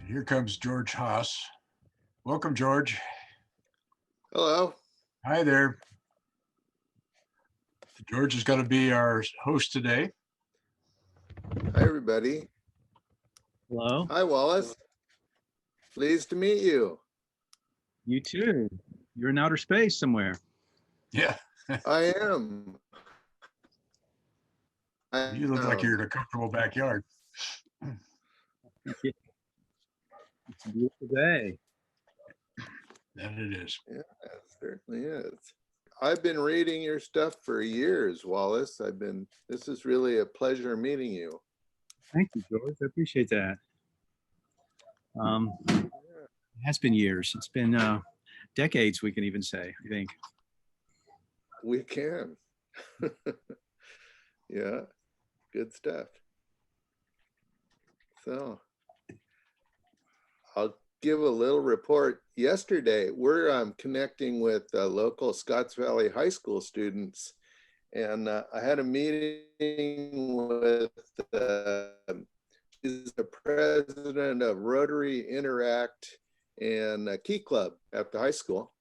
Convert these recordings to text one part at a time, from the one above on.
Here comes George Haas. Welcome, George. Hello. Hi there. George is going to be our host today. Hi, everybody. Hello. Hi, Wallace. Pleased to meet you. You too. You're in outer space somewhere. Yeah. I am. You look like you're in a comfortable backyard. It's a beautiful day. That it is. Yeah, it certainly is. I've been reading your stuff for years, Wallace. This is really a pleasure meeting you. Thank you, George. I appreciate that. It has been years. It's been decades, we can even say, I think. We can. Yeah, good stuff. So I'll give a little report. Yesterday, we're connecting with local Scotts Valley High School students, and I had a meeting with she's the president of Rotary Interact and Key Club at the high school,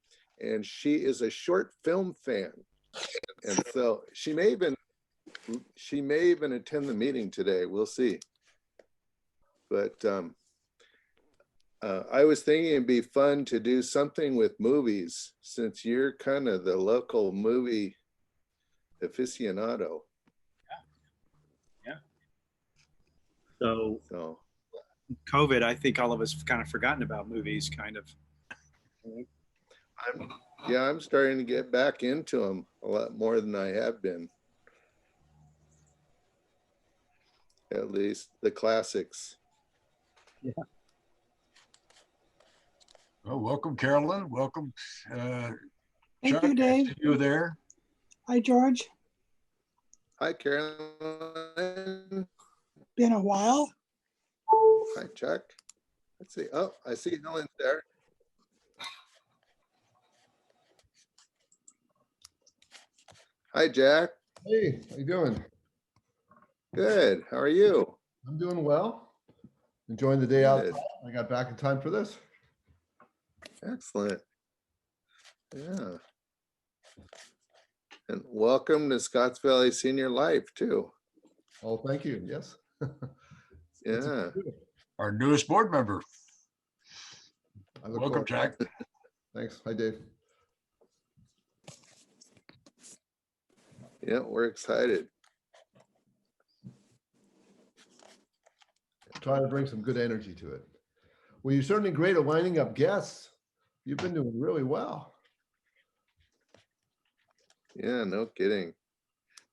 and she is a short film fan, and so she may even attend the meeting today. We'll see. But I was thinking it'd be fun to do something with movies, since you're kind of the local movie aficionado. Yeah. So COVID, I think all of us have kind of forgotten about movies, kind of. I'm starting to get back into them a lot more than I have been. At least the classics. Yeah. Well, welcome, Carolyn. Welcome. Thank Chuck, you, Dave. I see you there. Hi, George. Hi, Caroline. Been a while. Hi, Chuck. Let's see. Oh, I see Helen's there. Hi, Jack. Hey, how you doing? Good. How are you? I'm doing well. Enjoying the day out. Good. I got back in time for this. Excellent. Yeah. And welcome to Scotts Valley Senior Life too. Oh, thank you. Yes. It's Yeah. Our newest board member. I look Welcome, forward- Jack. Thanks. Hi, Dave. Yeah, we're excited. Trying to bring some good energy to it. Well, you're certainly great at lining up guests. You've been doing really well. Yeah, no kidding.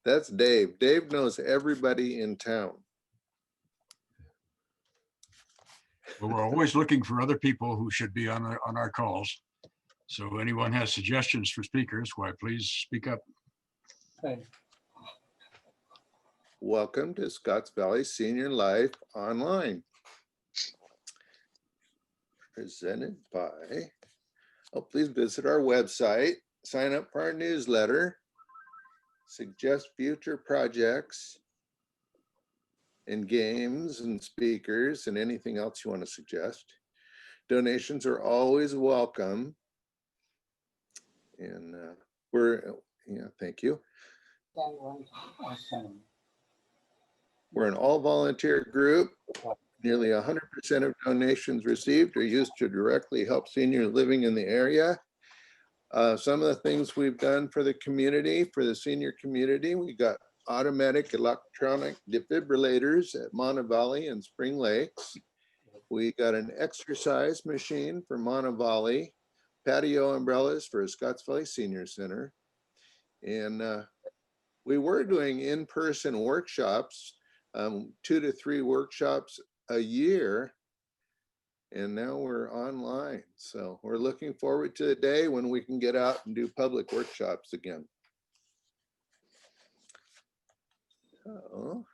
That's Dave. Dave knows everybody in town. Well, we're always looking for other people who should be on our calls. So anyone has suggestions for speakers, why, please speak up. Okay. Welcome to Scotts Valley Senior Life Online. Presented by, please visit our website, sign up for our newsletter, suggest future projects and games and speakers and anything else you want to suggest. Donations are always welcome. And thank you. We're an all volunteer group. Nearly 100% of donations received are used to directly help seniors living in the area. Some of the things we've done for the community, for the senior community, we got automatic electronic defibrillators at Montevalli and Spring Lakes. We got an exercise machine for Montevalli, patio umbrellas for Scotts Valley Senior Center. And we were doing in-person workshops, 2 to 3 workshops a year. And now we're online. So we're looking forward to the day when we can get out and do public workshops again. So,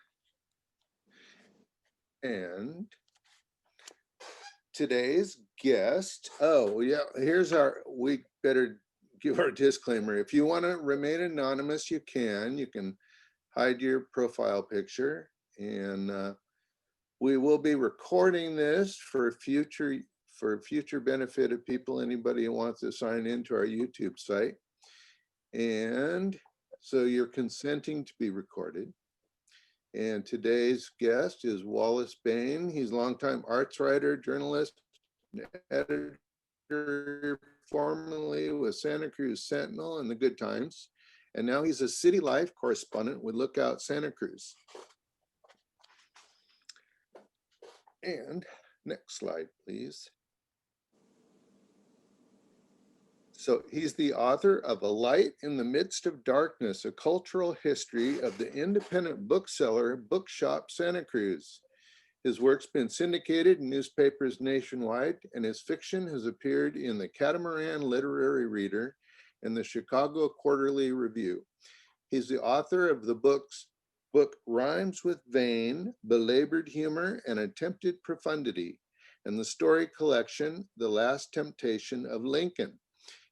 and today's guest, we better give our disclaimer. If you want to remain anonymous, you can hide your profile picture, and We will be recording this for future benefit of people, anybody who wants to sign into our YouTube site. And so you're consenting to be recorded. And today's guest is Wallace Baine. He's a longtime arts writer, journalist, and editor, formerly with Santa Cruz Sentinel and the Good Times. And now he's a City Life correspondent with Lookout Santa Cruz. And next slide, please. So he's the author of A Light in the Midst of Darkness, a cultural history of the independent bookseller Bookshop Santa Cruz. His work's been syndicated in newspapers nationwide, and his fiction has appeared in the Catamaran Literary Reader and the Chicago Quarterly Review. He's the author of the book Rhymes with Vein, Belabored Humor, and Attempted Profundity, and the story collection The Last Temptation of Lincoln.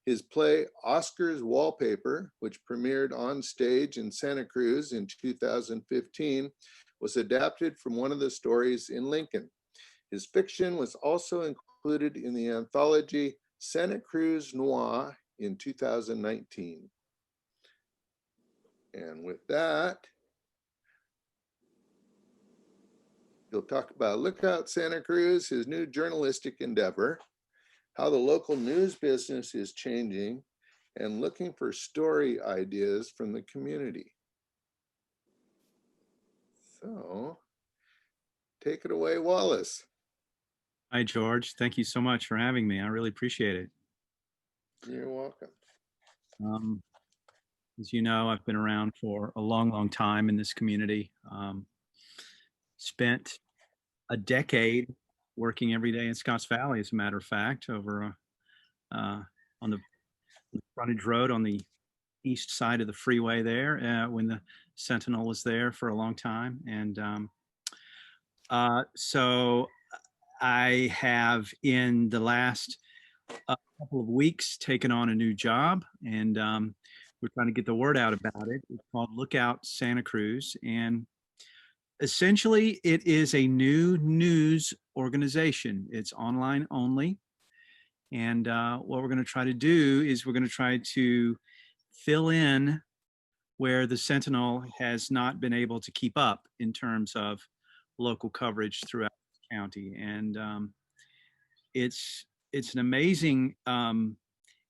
His play Oscar's Wallpaper, which premiered on stage in Santa Cruz in 2015, was adapted from one of the stories in Lincoln. His fiction was also included in the anthology Santa Cruz Noir in 2019. And with that, he'll talk about Lookout Santa Cruz, his new journalistic endeavor, how the local news business is changing, and looking for story ideas from the community. So, take it away, Wallace. Hi, George. Thank you so much for having me. I really appreciate it. You're welcome. As you know, I've been around for a long, long time in this community. Spent a decade working every day in Scotts Valley, as a matter of fact, over on the frontage road on the east side of the freeway there when the Sentinel was there for a long time. And so I have, in the last couple of weeks, taken on a new job, and we're trying to get the word out about it. It's called Lookout Santa Cruz, and essentially it is a new news organization. It's online only, and what we're going to try to do is we're going to try to fill in where the Sentinel has not been able to keep up in terms of local coverage throughout the county. And it's an amazing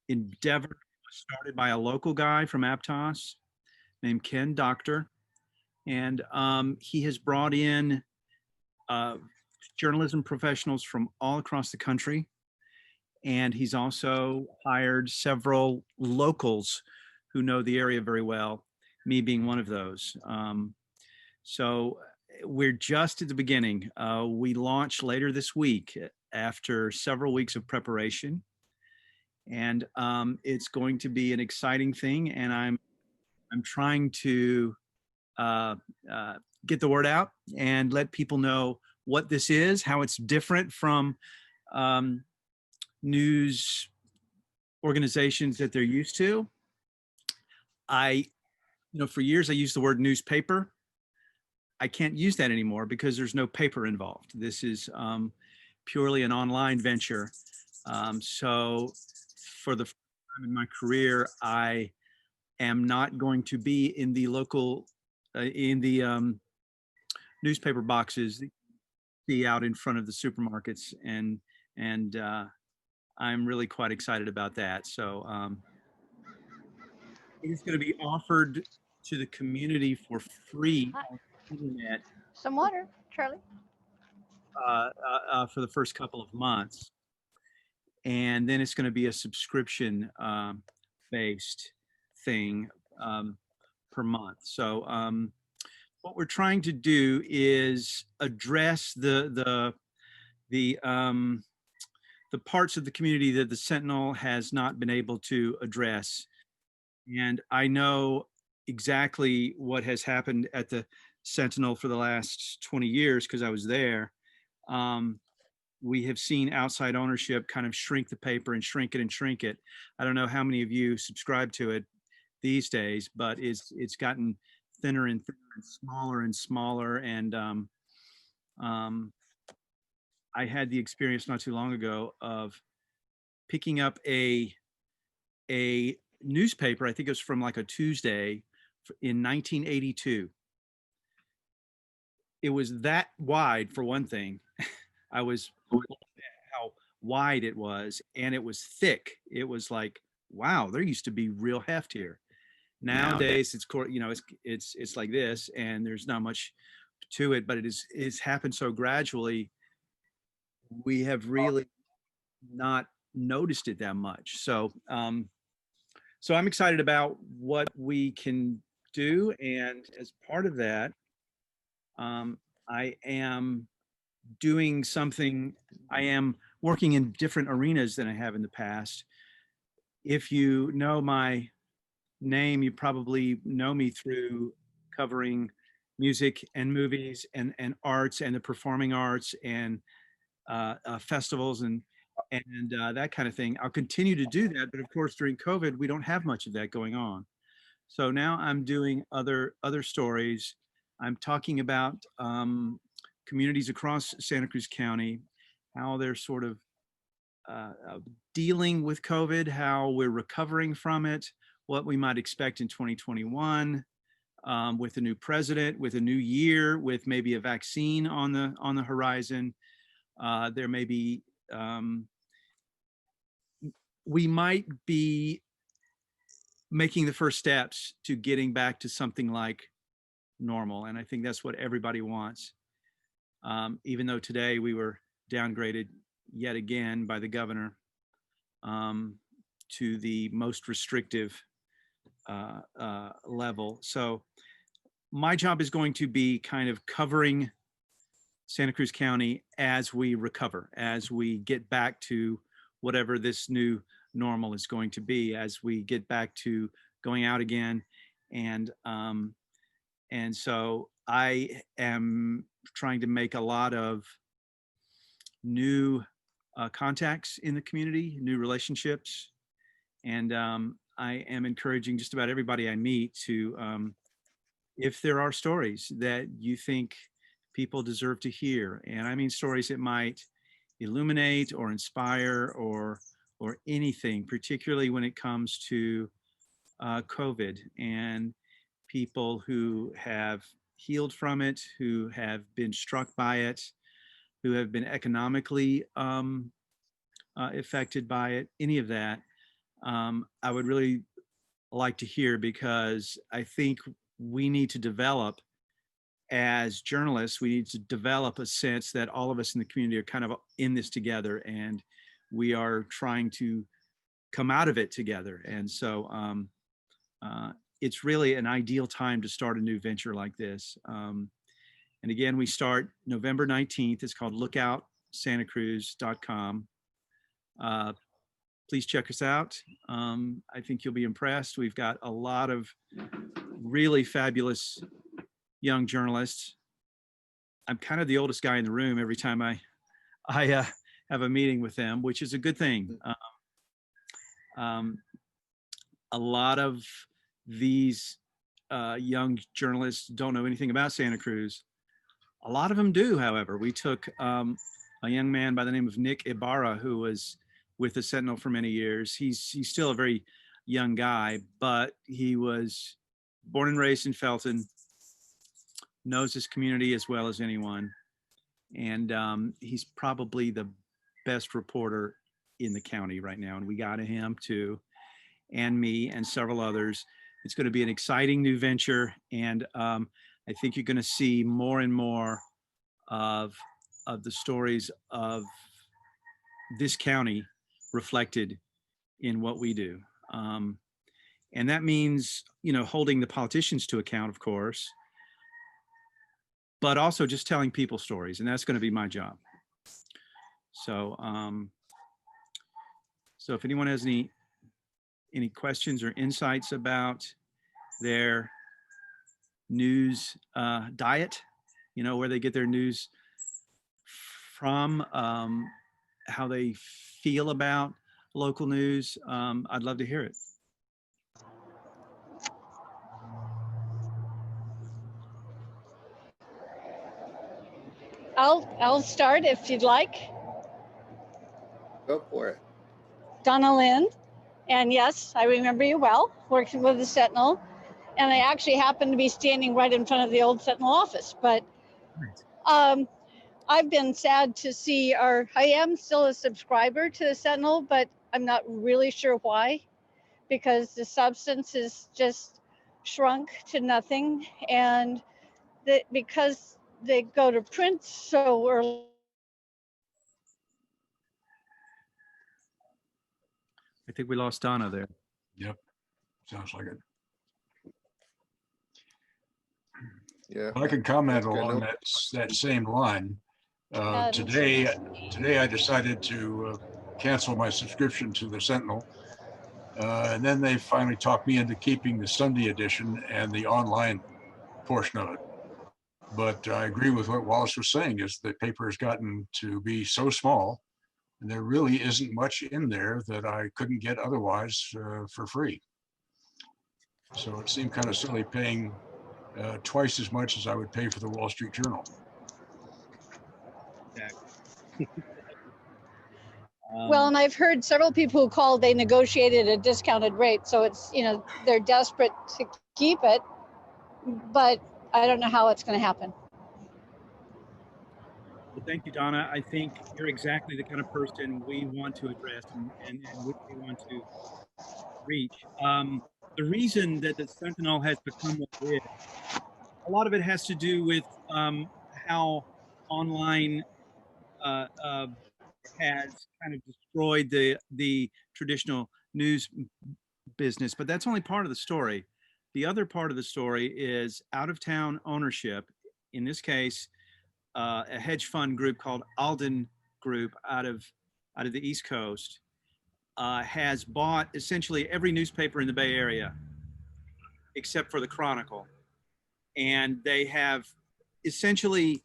endeavor started by a local guy from Aptos named Ken Doctor. And he has brought in journalism professionals from all across the country. And he's also hired several locals who know the area very well, me being one of those. So we're just at the beginning. We launch later this week after several weeks of preparation. And it's going to be an exciting thing. And I'm trying to get the word out and let people know what this is, how it's different from news organizations that they're used to. For years I used the word newspaper. I can't use that anymore because there's no paper involved. This is purely an online venture. So for the first time in my career, I am not going to be in the local, in the newspaper boxes that you see out in front of the supermarkets, and I'm really quite excited about that. So it's going to be offered to the community for free on the internet. Some water, Charlie. For the first couple of months. And then it's going to be a subscription based thing per month. So what we're trying to do is address the parts of the community that the Sentinel has not been able to address. And I know exactly what has happened at the Sentinel for the last 20 years because I was there. We have seen outside ownership kind of shrink the paper and shrink it and shrink it. I don't know how many of you subscribe to it these days, but it's gotten thinner and thinner and smaller and smaller. And Um, I had the experience not too long ago of picking up a newspaper. I think it was from like a Tuesday in 1982. It was that wide for one thing. I was how wide it was, and it was thick. It was like, wow, there used to be real heft here. Nowadays, it's like this, and there's not much to it, but it's happened so gradually. We have really not noticed it that much. So I'm excited about what we can do, and as part of that, I am doing something. I am working in different arenas than I have in the past. If you know my name, you probably know me through covering music and movies and arts and the performing arts and festivals and that kind of thing. I'll continue to do that, but of course during COVID we don't have much of that going on. So now I'm doing other stories. I'm talking about communities across Santa Cruz County, how they're sort of dealing with COVID, how we're recovering from it, what we might expect in 2021 with a new president, with a new year, with maybe a vaccine on the horizon. There may be we might be making the first steps to getting back to something like normal, and I think that's what everybody wants. Even though today we were downgraded yet again by the governor to the most restrictive level. So my job is going to be kind of covering Santa Cruz County as we recover, as we get back to whatever this new normal is going to be, as we get back to going out again. And so I am trying to make a lot of new contacts in the community, new relationships. And I am encouraging just about everybody I meet to, if there are stories that you think people deserve to hear, and I mean stories that might illuminate or inspire or anything, particularly when it comes to COVID and people who have healed from it, who have been struck by it, who have been economically affected by it, any of that, I would really like to hear, because I think we need to develop, as journalists, we need to develop a sense that all of us in the community are kind of in this together, and we are trying to come out of it together. And so it's really an ideal time to start a new venture like this. And again, we start November 19th. It's called lookoutsantacruz.com. Please check us out. I think you'll be impressed. We've got a lot of really fabulous young journalists. I'm kind of the oldest guy in the room every time I have a meeting with them, which is a good thing. A lot of these young journalists don't know anything about Santa Cruz. A lot of them do, however. We took a young man by the name of Nick Ibarra, who was with the Sentinel for many years. He's still a very young guy, but he was born and raised in Felton, knows his community as well as anyone. And he's probably the best reporter in the county right now. And we got him too, and me and several others. It's going to be an exciting new venture. And I think you're going to see more and more of the stories of this county reflected in what we do. And that means, holding the politicians to account, of course, but also just telling people stories. And that's going to be my job. So, so if anyone has any questions or insights about their news diet, where they get their news from, how they feel about local news, I'd love to hear it. I'll start if you'd like. Go for it. Donna Lind. And yes, I remember you well, working with the Sentinel. And I actually happened to be standing right in front of the old Sentinel office. But I've been sad to see I am still a subscriber to the Sentinel, but I'm not really sure why, because the substance is just shrunk to nothing. And that because they go to print so early. I think we lost Donna there. Yep, sounds like it. Yeah. I can comment Okay, along no- that same line. Today I decided to cancel my subscription to the Sentinel. And then they finally talked me into keeping the Sunday edition and the online portion of it. But I agree with what Wallace was saying, is the paper has gotten to be so small, and there really isn't much in there that I couldn't get otherwise for free. So it seemed kind of silly paying twice as much as I would pay for the Wall Street Journal. Well, and I've heard several people who called, they negotiated a discounted rate. So it's, they're desperate to keep it, but I don't know how it's going to happen. Well, thank you, Donna. I think you're exactly the kind of person we want to address and which we want to reach. The reason that the Sentinel has become what it is, a lot of it has to do with how online has kind of destroyed the traditional news business, but that's only part of the story. The other part of the story is out-of-town ownership. In this case, a hedge fund group called Alden Group out of the East Coast has bought essentially every newspaper in the Bay Area, except for the Chronicle, and they have essentially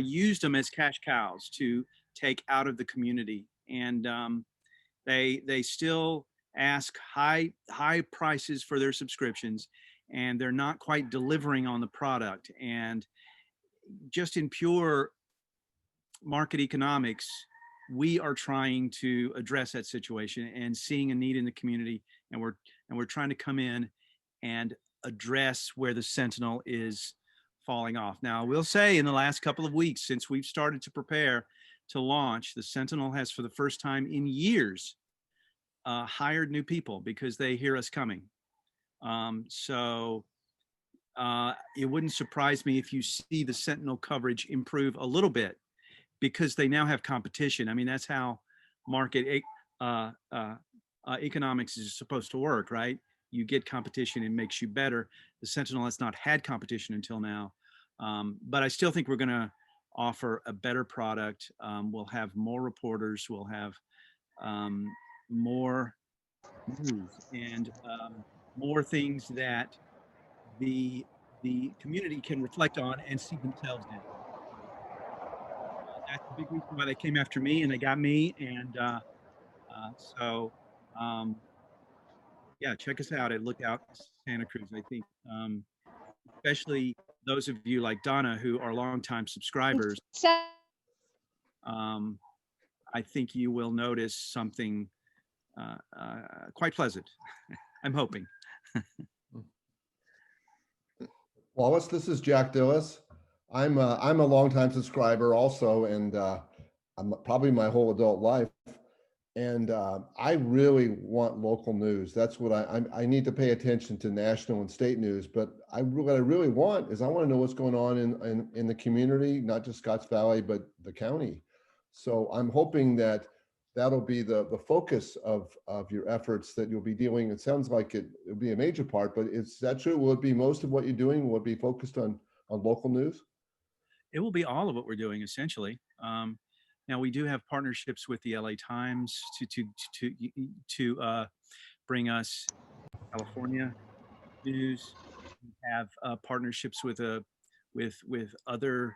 used them as cash cows to take out of the community, and they still ask high prices for their subscriptions, and they're not quite delivering on the product. And just in pure market economics, we are trying to address that situation and seeing a need in the community, and we're trying to come in and address where the Sentinel is falling off. Now, we'll say in the last couple of weeks since we've started to prepare to launch, the Sentinel has, for the first time in years, hired new people because they hear us coming. So it wouldn't surprise me if you see the Sentinel coverage improve a little bit, because they now have competition. I mean, that's how market economics is supposed to work, right? You get competition, it makes you better. The Sentinel has not had competition until now, but I still think we're going to offer a better product. We'll have more reporters, we'll have more news, and more things that the community can reflect on and see themselves in. That's the big reason why they came after me, and they got me. And yeah, check us out at Lookout Santa Cruz. I think, especially those of you like Donna who are longtime subscribers, I think you will notice something quite pleasant. I'm hoping. Wallace, this is Jack Dillis. I'm a longtime subscriber also, and I'm probably my whole adult life. And I really want local news. That's what I need to pay attention to national and state news. But what I really want is I want to know what's going on in the community, not just Scotts Valley, but the county. So I'm hoping that that'll be the focus of your efforts that you'll be dealing. It sounds like it'll be a major part, but is that true? Will it be most of what you're doing? Will it be focused on local news? It will be all of what we're doing, essentially. Now, we do have partnerships with the LA Times to bring us California news. We have partnerships with other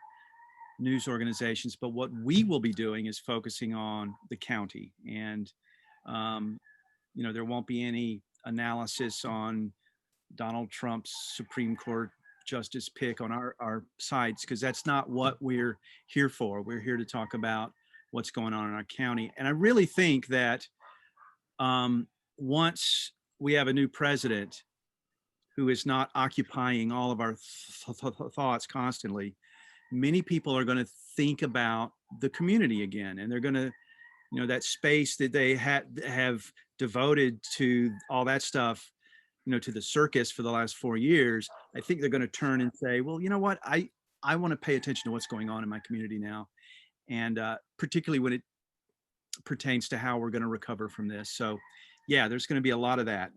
news organizations, but what we will be doing is focusing on the county. And there won't be any analysis on Donald Trump's Supreme Court justice pick on our sites, because that's not what we're here for. We're here to talk about what's going on in our county. And I really think that once we have a new president who is not occupying all of our thoughts constantly, many people are going to think about the community again, and they're going to, that space that they have devoted to all that stuff, to the circus for the last 4 years. I think they're going to turn and say, well, you know what, I want to pay attention to what's going on in my community now, and particularly when it pertains to how we're going to recover from this. So yeah, there's going to be a lot of that.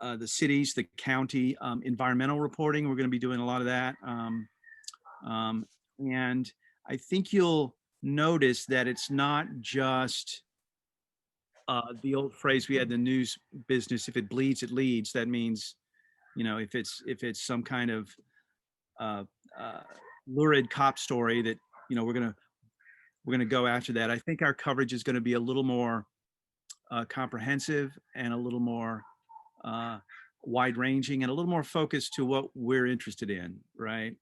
The cities, the county, environmental reporting, we're going to be doing a lot of that. And I think you'll notice that it's not just the old phrase we had in the news business: if it bleeds, it leads. That means, if it's some kind of lurid cop story that, we're gonna go after that. I think our coverage is going to be a little more comprehensive and a little more wide ranging and a little more focused to what we're interested in, right?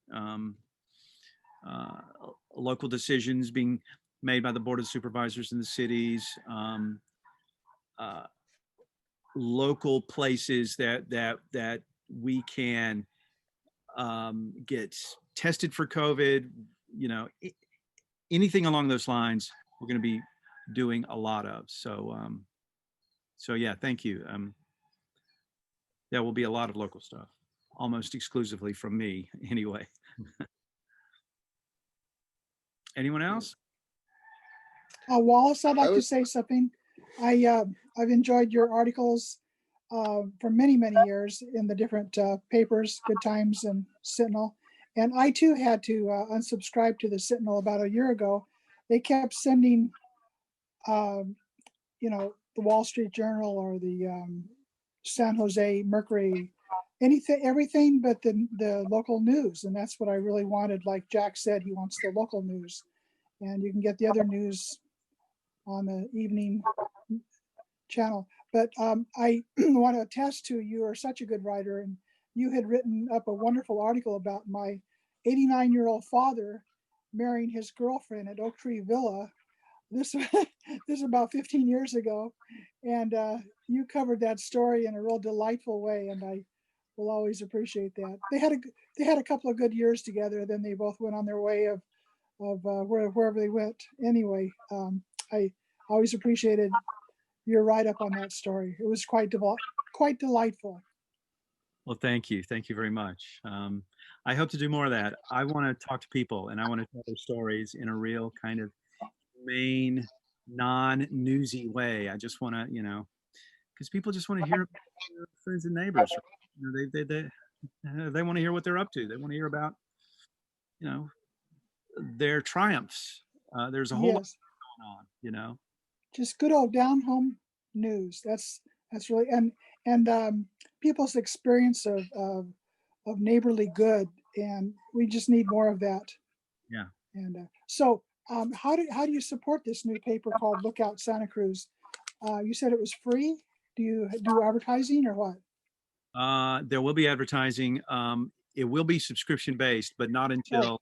Local decisions being made by the Board of Supervisors in the cities, local places that we can get tested for COVID, anything along those lines, we're going to be doing a lot of. So yeah, thank you. There will be a lot of local stuff, almost exclusively from me anyway. Anyone else? Wallace, I'd like to say something. I've enjoyed your articles for many, many years in the different papers, Good Times and Sentinel. And I too had to unsubscribe to the Sentinel about a year ago. They kept sending, the Wall Street Journal or the San Jose Mercury, everything but the local news. And that's what I really wanted. Like Jack said, he wants the local news. And you can get the other news on the evening channel. But I want to attest to, you are such a good writer, and you had written up a wonderful article about my 89-year-old father marrying his girlfriend at Oak Tree Villa. This is about 15 years ago, and you covered that story in a real delightful way, and I will always appreciate that. They had a couple of good years together, then they both went on their way of wherever they went. Anyway, I always appreciated your write-up on that story. It was quite delightful. Well, thank you very much. I hope to do more of that. I want to talk to people, and I want to tell their stories in a real kind of humane, non-newsy way. I just want to, because people just want to hear about their friends and neighbors. They want to hear what they're up to. They want to hear about, their triumphs. There's a whole lot going on, Just good old down-home news. That's really, and people's experience of neighborly good, and we just need more of that. Yeah. And so, how do you support this new paper called Lookout Santa Cruz? You said it was free. Do you do advertising or what? There will be advertising. It will be subscription based, but not until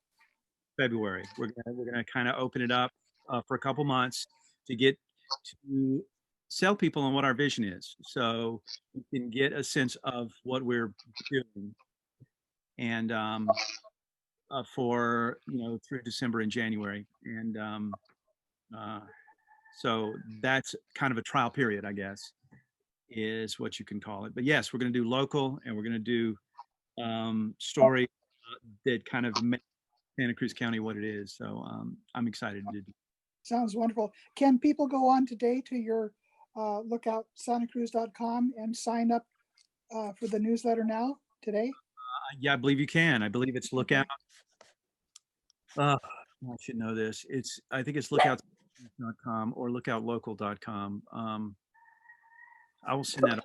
February. We're gonna kind of open it up for a couple months to get to sell people on what our vision is, so you can get a sense of what we're doing, and for through December and January, and so that's kind of a trial period, I guess, is what you can call it. But yes, we're going to do local, and we're going to do story that kind of make Santa Cruz County what it is. So I'm excited to do. Sounds wonderful. Can people go on today to your lookoutsantacruz.com and sign up for the newsletter now today? Yeah, I believe you can. I believe it's Lookout. I should know this. I think it's lookout.com or lookoutlocal.com. I will send that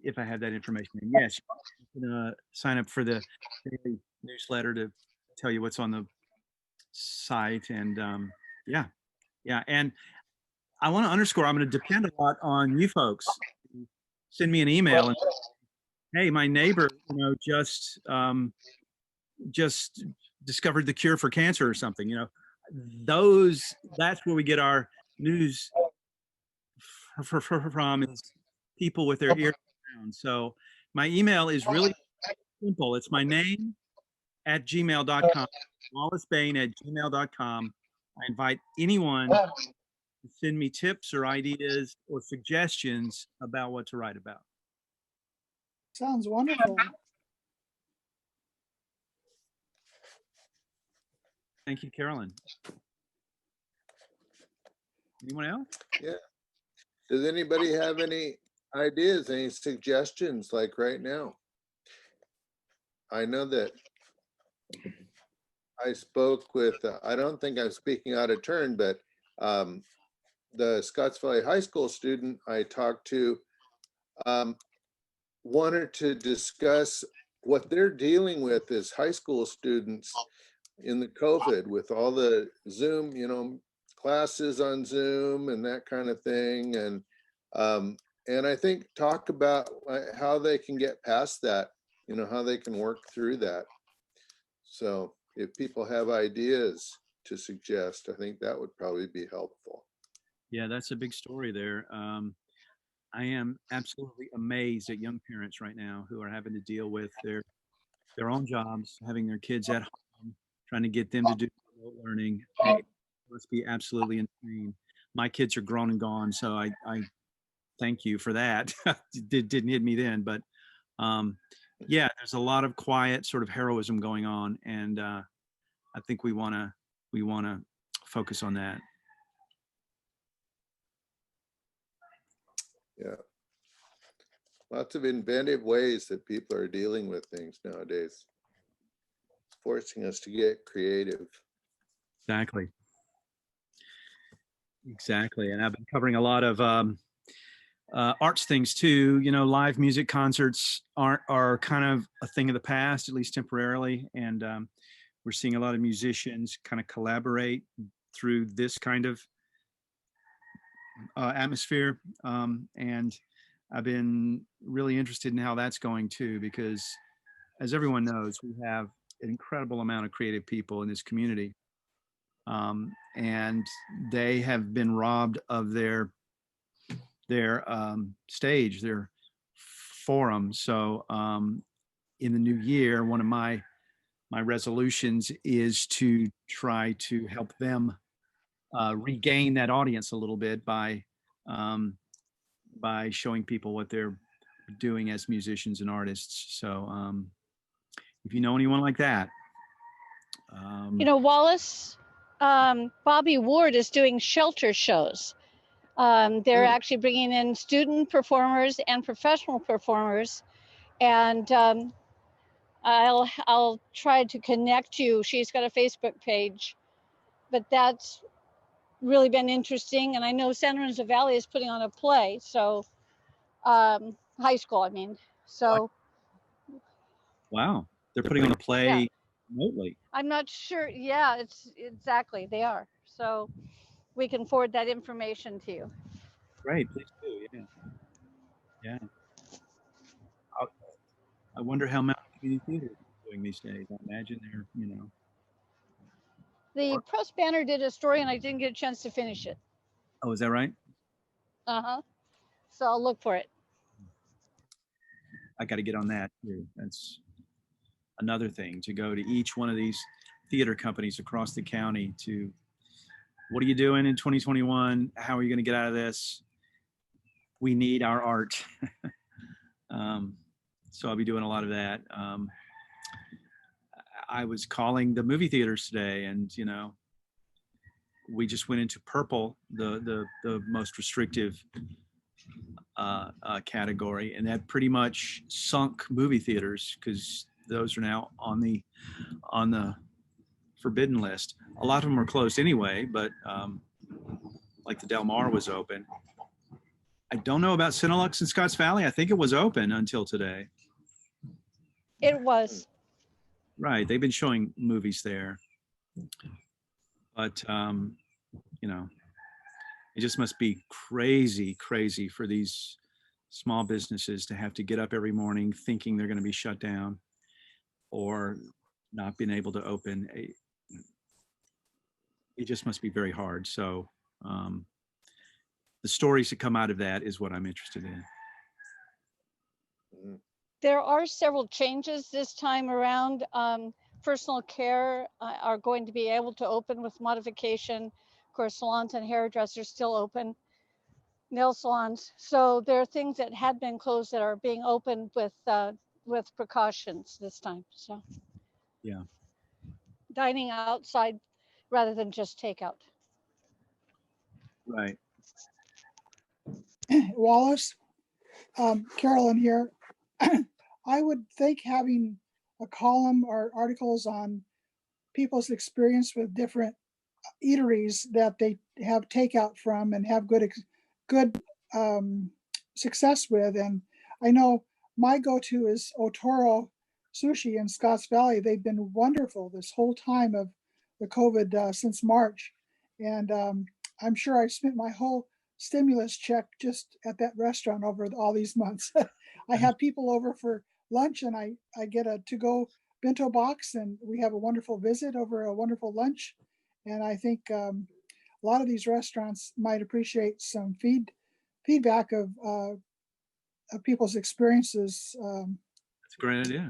if I have that information. And yes, you can sign up for the daily newsletter to tell you what's on the site. And yeah. And I want to underscore, I'm going to depend a lot on you folks to send me an email and, hey, my neighbor, just discovered the cure for cancer or something, that's where we get our news from, is people with their ears down. So my email is really simple. It's my name at gmail.com, wallacebaine@gmail.com. I invite anyone to send me tips or ideas or suggestions about what to write about. Sounds wonderful. Thank you, Carolyn. Anyone else? Yeah. Does anybody have any ideas, any suggestions like right now? I know that I spoke with, I don't think I'm speaking out of turn, but the Scotts Valley High School student I talked to wanted to discuss what they're dealing with as high school students in the COVID, with all the Zoom, classes on Zoom and that kind of thing. And I think talk about how they can get past that, how they can work through that. So if people have ideas to suggest, I think that would probably be helpful. Yeah, that's a big story there. I am absolutely amazed at young parents right now who are having to deal with their own jobs, having their kids at home, trying to get them to do remote learning. It must be absolutely insane. My kids are grown and gone, so I thank you for that. Didn't hit me then, but yeah, there's a lot of quiet sort of heroism going on, and I think we want to focus on that. Yeah. Lots of inventive ways that people are dealing with things nowadays. It's forcing us to get creative. Exactly. And I've been covering a lot of arts things too. Live music concerts are kind of a thing of the past, at least temporarily. And we're seeing a lot of musicians kind of collaborate through this kind of atmosphere. And I've been really interested in how that's going too, because as everyone knows, we have an incredible amount of creative people in this community. And they have been robbed of their stage, their forum. So in the new year, one of my resolutions is to try to help them regain that audience a little bit by showing people what they're doing as musicians and artists. So if you know anyone like that. Wallace, Bobby Ward is doing shelter shows. They're actually bringing in student performers and professional performers. And I'll try to connect you. She's got a Facebook page, but that's really been interesting. And I know San Lorenzo Valley is putting on a play. So high school, I mean. So. Wow. They're putting on a play remotely. I'm not sure. Yeah, it's exactly. They are. So we can forward that information to you. Great. Please do. Yeah. I wonder how many community theaters are doing these days. I imagine they're, The Press Banner did a story and I didn't get a chance to finish it. Oh, is that right? So I'll look for it. I got to get on that too. That's another thing, to go to each one of these theater companies across the county to, what are you doing in 2021? How are you going to get out of this? We need our art. So I'll be doing a lot of that. I was calling the movie theaters today, and we just went into purple, the most restrictive category, and that pretty much sunk movie theaters, because those are now on the forbidden list. A lot of them are closed anyway, but like the Del Mar was open. I don't know about Cinelux in Scotts Valley. I think it was open until today. It was. Right. They've been showing movies there. But, it just must be crazy for these small businesses to have to get up every morning thinking they're going to be shut down or not being able to open. It just must be very hard. So the stories that come out of that is what I'm interested in. There are several changes this time around. Personal care are going to be able to open with modification. Of course, salons and hairdressers still open, nail salons. So there are things that had been closed that are being opened with precautions this time. So Yeah. dining outside rather than just takeout. Right. Wallace, Carolyn here. I would think having a column or articles on people's experience with different eateries that they have takeout from and have good success with. And I know my go-to is Otoro Sushi in Scotts Valley. They've been wonderful this whole time of the COVID since March. And I'm sure I spent my whole stimulus check just at that restaurant over all these months. I have people over for lunch and I get a to-go bento box and we have a wonderful visit over a wonderful lunch. And I think a lot of these restaurants might appreciate some feedback of people's experiences. That's a great idea.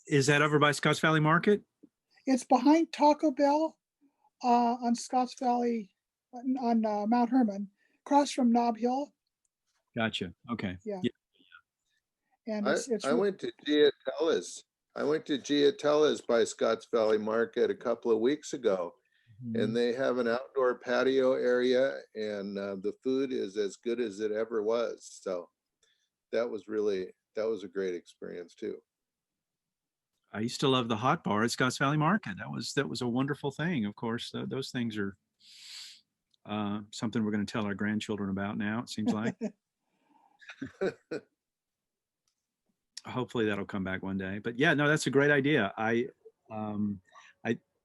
Is that over by Scotts Valley Market? It's behind Taco Bell on Scotts Valley on Mount Herman, across from Nob Hill. Gotcha. Okay. Yeah. And I went to Giatella's. I went to Giatella's by Scotts Valley Market a couple of weeks ago, and they have an outdoor patio area, and the food is as good as it ever was. So that was a great experience too. I used to love the hot bar at Scotts Valley Market. That was a wonderful thing. Of course, those things are something we're going to tell our grandchildren about now, it seems like. Hopefully that'll come back one day. But yeah, no, that's a great idea.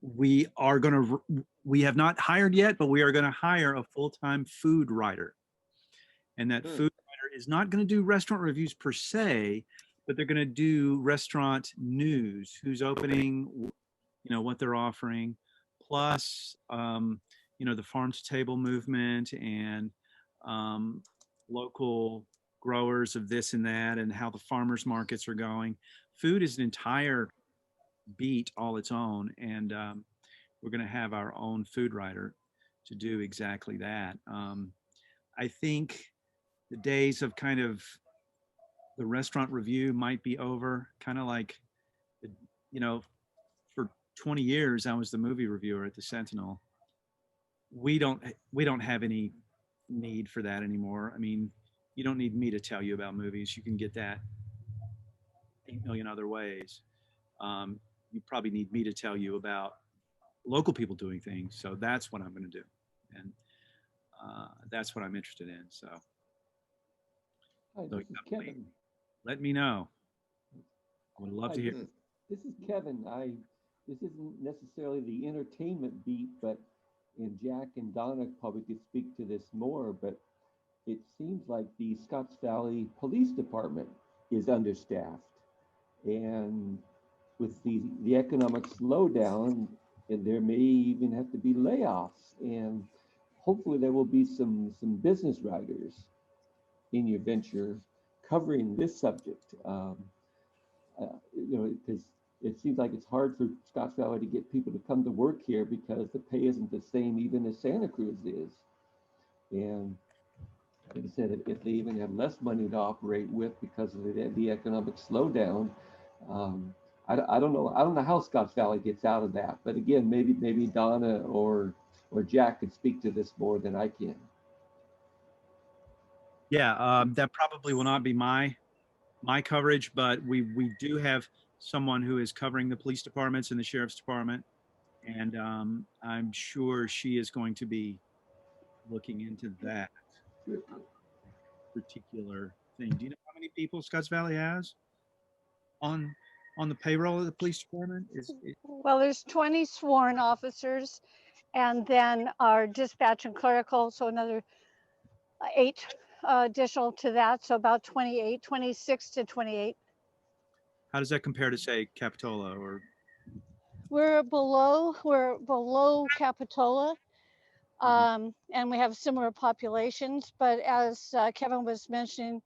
We have not hired yet, but we are going to hire a full-time food writer. And that food writer is not going to do restaurant reviews per se, but they're going to do restaurant news, who's opening, what they're offering, plus, the farm to table movement and local growers of this and that and how the farmers markets are going. Food is an entire beat all its own. And we're going to have our own food writer to do exactly that. I think the days of kind of the restaurant review might be over, kind of like, for 20 years, I was the movie reviewer at the Sentinel. We don't have any need for that anymore. I mean, you don't need me to tell you about movies. You can get that 8 million other ways. You probably need me to tell you about local people doing things. So that's what I'm going to do. And that's what I'm interested in. So, Hi, this is Kevin. Let me know. I would love to hear. This is Kevin. This isn't necessarily the entertainment beat, and Jack and Donna probably could speak to this more, but it seems like the Scotts Valley Police Department is understaffed. And with the economic slowdown, and there may even have to be layoffs. And hopefully there will be some business writers in your venture covering this subject. Because it seems like it's hard for Scotts Valley to get people to come to work here because the pay isn't the same even as Santa Cruz is. And like I said, if they even have less money to operate with because of the economic slowdown, I don't know. I don't know how Scotts Valley gets out of that. But again, maybe Donna or Jack could speak to this more than I can. Yeah, that probably will not be my coverage, but we do have someone who is covering the police departments and the sheriff's department, and I'm sure she is going to be looking into that particular thing. Do you know how many people Scotts Valley has on the payroll of the police department? Well, there's 20 sworn officers, and then our dispatch and clerical, so another 8 additional to that, so about 28, 26 to 28. How does that compare to, say, Capitola or? We're below Capitola, and we have similar populations. But as Kevin was mentioning,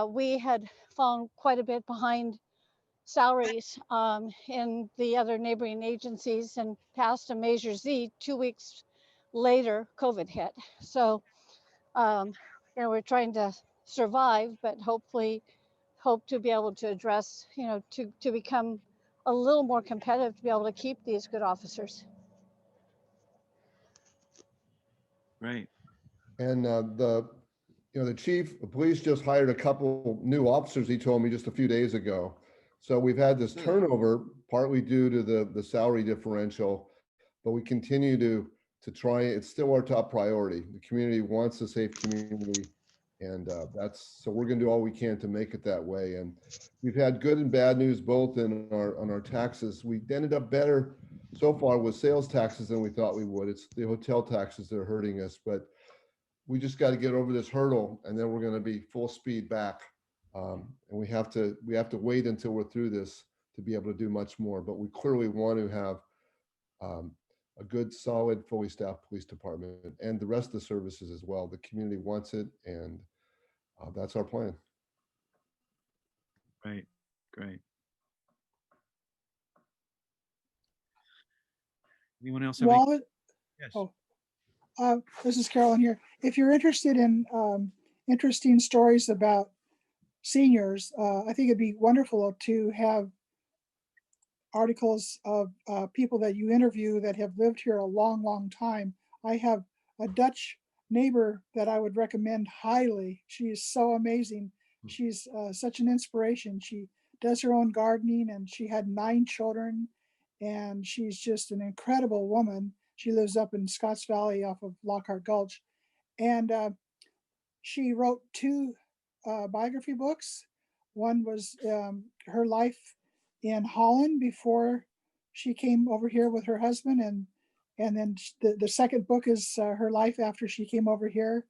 we had fallen quite a bit behind salaries in the other neighboring agencies and passed a Measure Z. 2 weeks later, COVID hit. So, we're trying to survive, but hopefully hope to be able to address, to become a little more competitive to be able to keep these good officers. Right. And the chief of police just hired a couple new officers, he told me just a few days ago. So we've had this turnover partly due to the salary differential, but we continue to try. It's still our top priority. The community wants a safe community, and so we're going to do all we can to make it that way. And we've had good and bad news both on our taxes. We ended up better so far with sales taxes than we thought we would. It's the hotel taxes that are hurting us, but we just got to get over this hurdle, and then we're going to be full speed back. And we have to wait until we're through this to be able to do much more. But we clearly want to have a good, solid, fully staffed police department and the rest of the services as well. The community wants it, and that's our plan. Right. Great. Anyone else have any? Wallace, Yes. this is Carolyn here. If you're interested in interesting stories about seniors, I think it'd be wonderful to have articles of people that you interview that have lived here a long, long time. I have a Dutch neighbor that I would recommend highly. She is so amazing. She's such an inspiration. She does her own gardening, and she had 9 children, and she's just an incredible woman. She lives up in Scotts Valley off of Lockhart Gulch. And she wrote 2 biography books. One was her life in Holland before she came over here with her husband. And then the second book is her life after she came over here.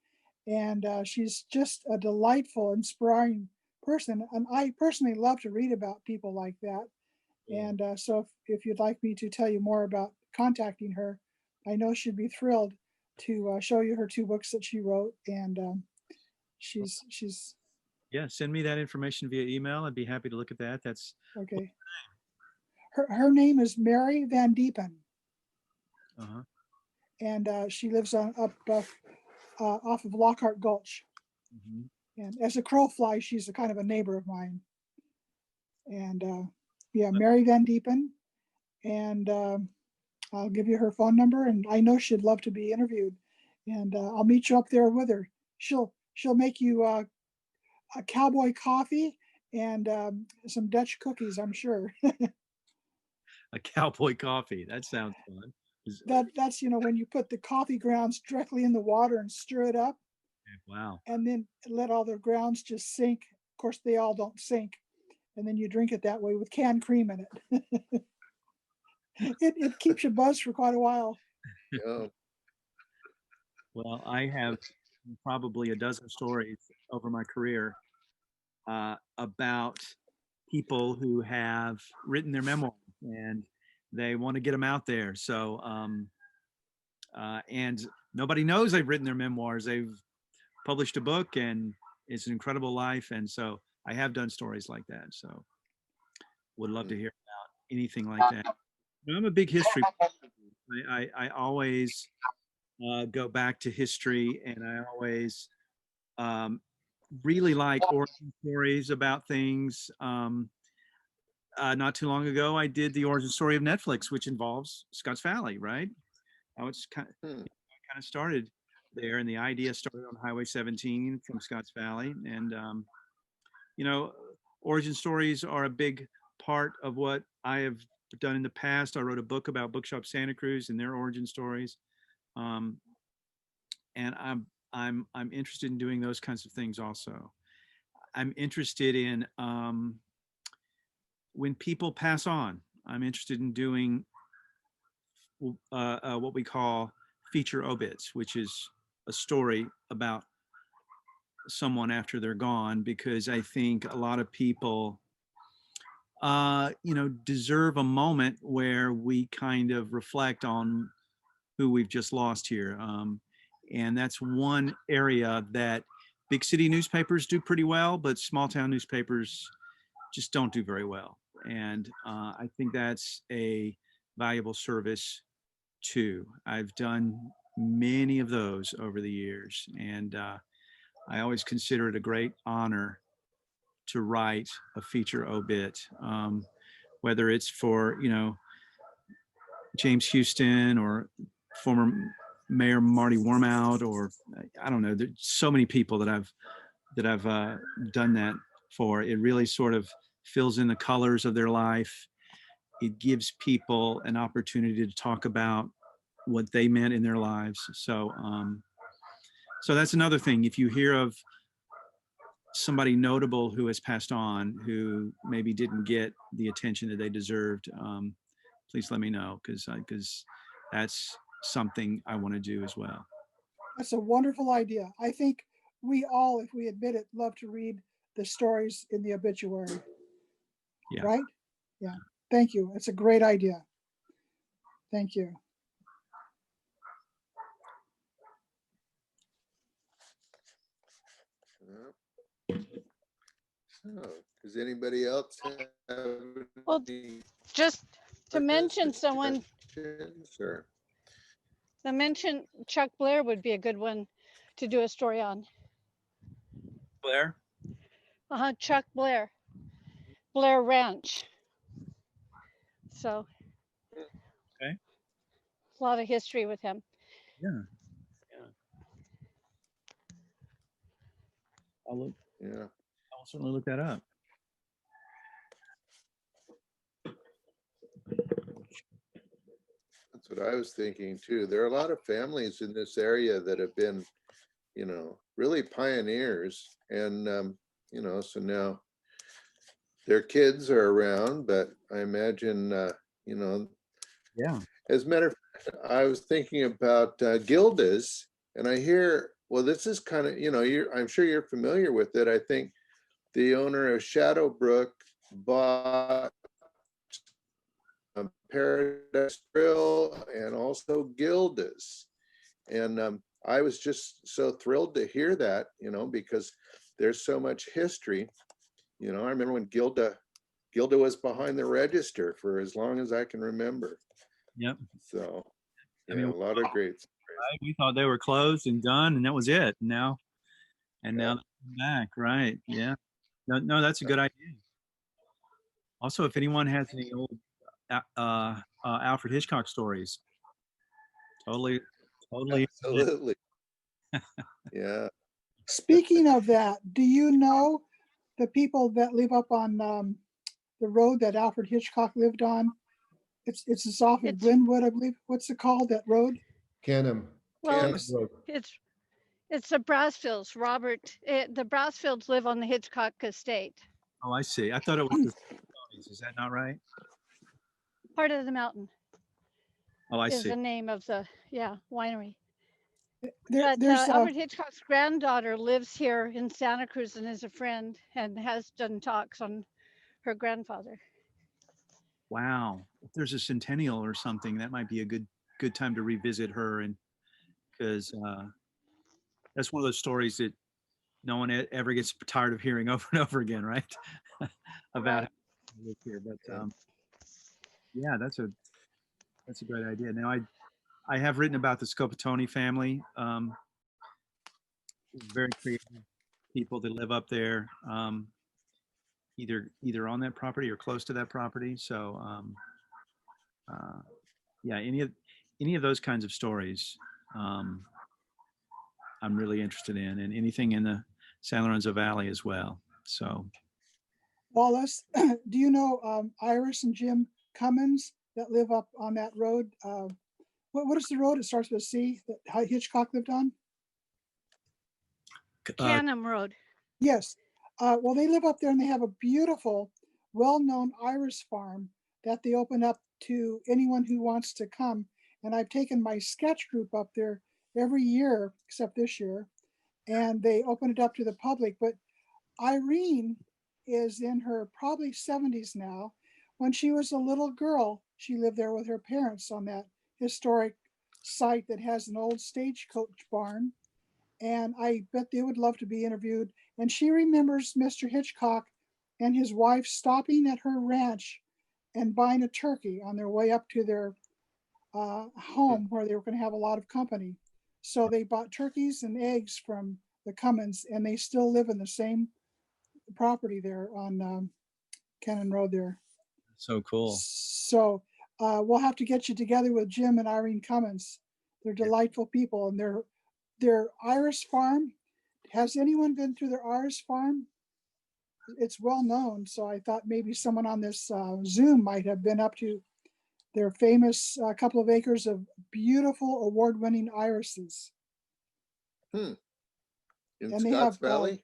And she's just a delightful, inspiring person. And I personally love to read about people like that. And so if you'd like me to tell you more about contacting her, I know she'd be thrilled to show you her 2 books that she wrote. And she's Yeah, send me that information via email. I'd be happy to look at that. That's okay. Her name is Mary Van Diepen. uh-huh. And she lives up off of Lockhart Gulch. Mm-hmm. And as a crow flies, she's a kind of a neighbor of mine. And yeah, Mary Van Diepen. And I'll give you her phone number, and I know she'd love to be interviewed. And I'll meet you up there with her. She'll make you a cowboy coffee and some Dutch cookies, I'm sure. A cowboy coffee. That sounds fun. That's when you put the coffee grounds directly in the water and stir it up. Wow. And then let all the grounds just sink. Of course, they all don't sink. And then you drink it that way with canned cream in it. It keeps you buzzed for quite a while. Yeah. Well, I have probably a dozen stories over my career about people who have written their memoirs and they want to get them out there. So, and nobody knows they've written their memoirs. They've published a book, and it's an incredible life. And so I have done stories like that. So would love to hear about anything like that. I'm a big history. I always go back to history, and I always really like origin stories about things. Not too long ago, I did the origin story of Netflix, which involves Scotts Valley, right? How it's kind of started there, and the idea started on Highway 17 from Scotts Valley. And origin stories are a big part of what I have done in the past. I wrote a book about Bookshop Santa Cruz and their origin stories, and I'm interested in doing those kinds of things also. I'm interested in when people pass on. I'm interested in doing what we call feature obits, which is a story about someone after they're gone, because I think a lot of people, deserve a moment where we kind of reflect on who we've just lost here. And that's one area that big city newspapers do pretty well, but small town newspapers just don't do very well. And I think that's a valuable service too. I've done many of those over the years, and I always consider it a great honor to write a feature obit, whether it's for, James Houston or former Mayor Marty Warmout, or I don't know. There's so many people that I've done that for. It really sort of fills in the colors of their life. It gives people an opportunity to talk about what they meant in their lives. So that's another thing. If you hear of somebody notable who has passed on, who maybe didn't get the attention that they deserved, please let me know, because that's something I want to do as well. That's a wonderful idea. I think we all, if we admit it, love to read the stories in the obituary. Yeah. Right? Yeah. Thank you. It's a great idea. Thank you. So, does anybody else have Well, any just to mention someone, suggestions, or? to mention Chuck Blair would be a good one to do a story on. Blair? Chuck Blair, Blair Ranch. So, Okay. a lot of history with him. Yeah. I'll certainly look that up. That's what I was thinking too. There are a lot of families in this area that have been, really pioneers, and so now their kids are around, but I imagine, Yeah. as a matter of fact, I was thinking about Gilda's, and I hear, well, this is kind of, I'm sure you're familiar with it. I think the owner of Shadowbrook bought Paradise Grill and also Gilda's. And I was just so thrilled to hear that, because there's so much history. I remember when Gilda was behind the register for as long as I can remember. Yep. So, I mean, a lot of great stories. Right? We thought they were closed and done, and that was it. Now they're back. Right. Yeah. No, that's a good idea. Also, if anyone has any old Alfred Hitchcock stories, totally. Absolutely. Yeah. Speaking of that, do you know the people that live up on the road that Alfred Hitchcock lived on? It's off of Glenwood, I believe. What's it called, that road? Canham. Well, Road. it's the Brassfields. The Brassfields live on the Hitchcock estate. Oh, I see. I thought it was the Stonies. Is that not right? Part of the Mountain. Oh, I is see. the name of the winery. There's Alfred Hitchcock's granddaughter lives here in Santa Cruz and is a friend and has done talks on her grandfather. Wow. If there's a centennial or something, that might be a good time to revisit her, and because that's one of those stories that no one ever gets tired of hearing over and over again, right? About how I live here. But yeah, that's a great idea. Now I have written about the Scopatoni family. Very creative people that live up there, either on that property or close to that property. So yeah, any of those kinds of stories I'm really interested in, and anything in the San Lorenzo Valley as well. So Wallace, do you know Iris and Jim Cummins that live up on that road? What is the road? It starts with a C that Hitchcock lived on? Canham Road. Yes. Well, they live up there and they have a beautiful, well-known iris farm that they open up to anyone who wants to come. And I've taken my sketch group up there every year, except this year. and they opened it up to the public. But Irene is in her probably 70s now. When she was a little girl, she lived there with her parents on that historic site that has an old stagecoach barn. And I bet they would love to be interviewed. And she remembers Mr. Hitchcock and his wife stopping at her ranch and buying a turkey on their way up to their home where they were going to have a lot of company. So they bought turkeys and eggs from the Cummins, and they still live in the same property there on Cannon Road there. So cool. So we'll have to get you together with Jim and Irene Cummins. They're delightful people, and their iris farm. Has anyone been through their iris farm? It's well known, so I thought maybe someone on this Zoom might have been up to their famous couple of acres of beautiful award-winning irises. In And they Scotts have, Valley?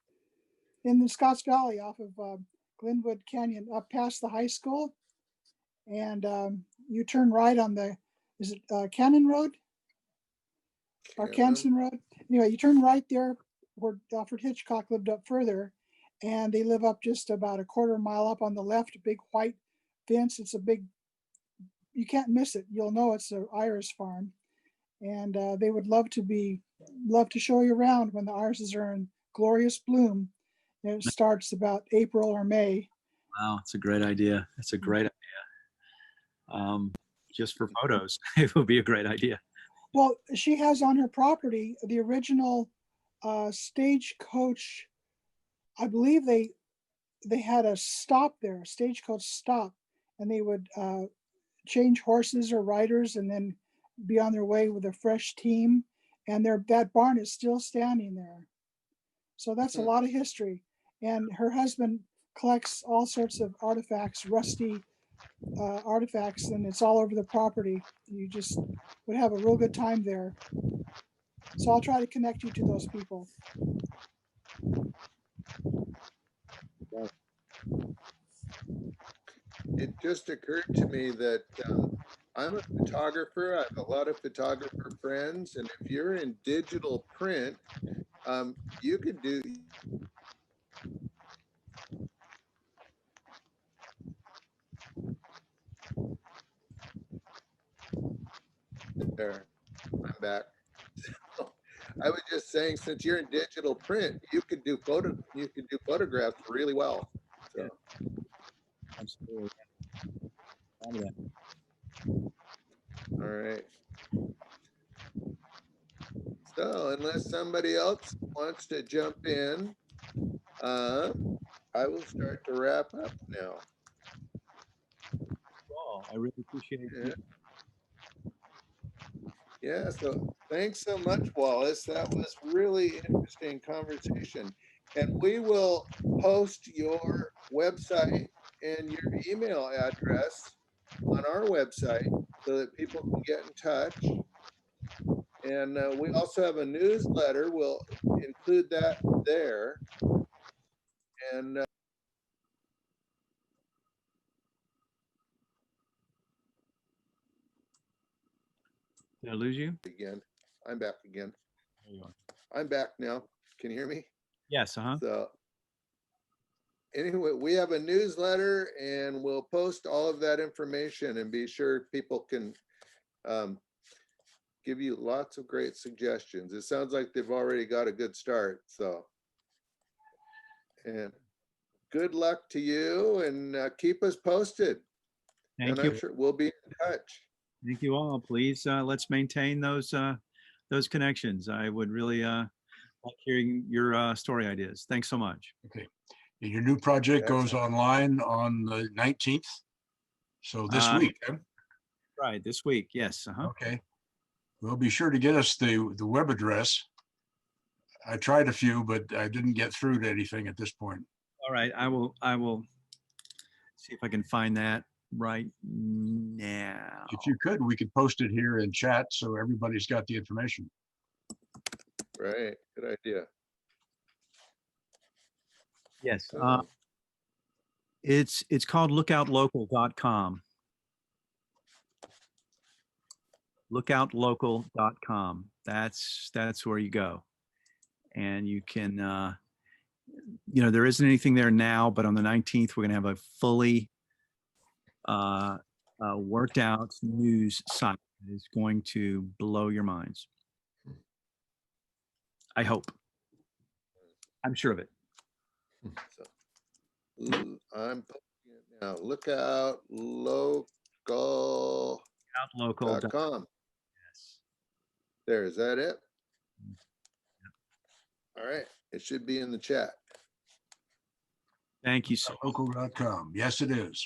in the Scotts Valley off of Glenwood Canyon, up past the high school. And you turn right on the, is it Cannon Road? Or Canson Road? Anyway, you turn right there where Alfred Hitchcock lived up further. And they live up just about a quarter mile up on the left, a big white fence. It's a big, you can't miss it. You'll know it's an iris farm. And they would love to show you around when the irises are in glorious bloom. And it starts about April or May. Wow, it's a great idea. It's a great idea. Just for photos, it would be a great idea. Well, she has on her property the original stagecoach. I believe they had a stop there, a stagecoach stop, and they would change horses or riders and then be on their way with a fresh team. And that barn is still standing there. So that's a lot of history. And her husband collects all sorts of artifacts, rusty artifacts, and it's all over the property. You just would have a real good time there. So I'll try to connect you to those people. It just occurred to me that I'm a photographer. I have a lot of photographer friends, and if you're in digital print, you could do. There, I'm back. I was just saying, since you're in digital print, you could do photographs really well. So. Absolutely. All right. So unless somebody else wants to jump in, I will start to wrap up now. Well, I really appreciate it. Yeah, so thanks so much, Wallace. That was really interesting conversation. And we will post your website and your email address on our website so that people can get in touch. And we also have a newsletter. We'll include that there. And Did I lose you? again, I'm back again. There you are. I'm back now. Can you hear me? Yes. So anyway, we have a newsletter and we'll post all of that information and be sure people can give you lots of great suggestions. It sounds like they've already got a good start. So, and good luck to you and keep us posted. Thank and you. I'm sure we'll be in touch. Thank you all. Please, let's maintain those connections. I would really like hearing your story ideas. Thanks so much. Okay. And your new project goes online on the 19th. So this week. Huh? Right. This week. Yes. Okay. Well, be sure to get us the web address. I tried a few, but I didn't get through to anything at this point. All right. I will see if I can find that right now. If you could, we could post it here in chat so everybody's got the information. Right. Good idea. Yes. It's called lookoutlocal.com. Lookoutlocal.com. That's where you go. and you can, there isn't anything there now, but on the 19th, we're going to have a fully worked out news site that is going to blow your minds. I hope. I'm sure of it. So, I'm posting it now. Lookout Local.com. Local. Yes. There, is that it? All right, it should be in the chat. Thank you so much. Local.com. Yes, it is.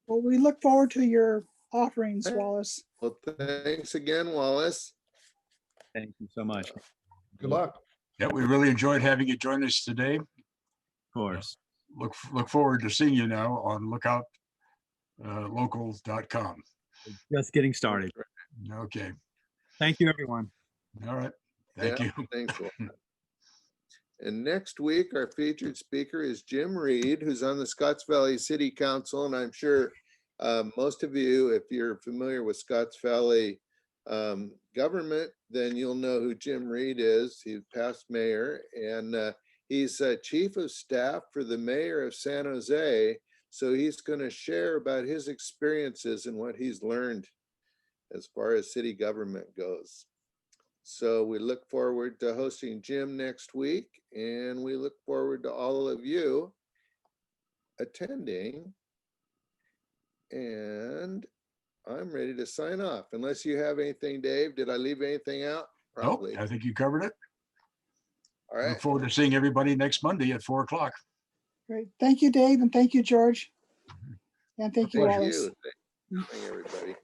Well, we look forward to your offerings, Wallace. Well, thanks again, Wallace. Thank you so much. Good luck. Yeah, we really enjoyed having you join us today. Of course. Look forward to seeing you now on lookoutlocal.com. Just getting started. Okay. Thank you, everyone. All right. Thank you. Thanks a lot. And next week, our featured speaker is Jim Reed, who's on the Scotts Valley City Council. And I'm sure most of you, if you're familiar with Scotts Valley government, then you'll know who Jim Reed is. He's past mayor, and he's chief of staff for the mayor of San Jose. So he's going to share about his experiences and what he's learned as far as city government goes. So we look forward to hosting Jim next week, and we look forward to all of you attending. And I'm ready to sign off. Unless you have anything, Dave. Did I leave anything out? Probably. Nope, I think you covered it. All right. Look forward to seeing everybody next Monday at 4 o'clock. Great. Thank you, Dave, and thank you, George. And thank you, Thank Wallace. you. Thank you, everybody.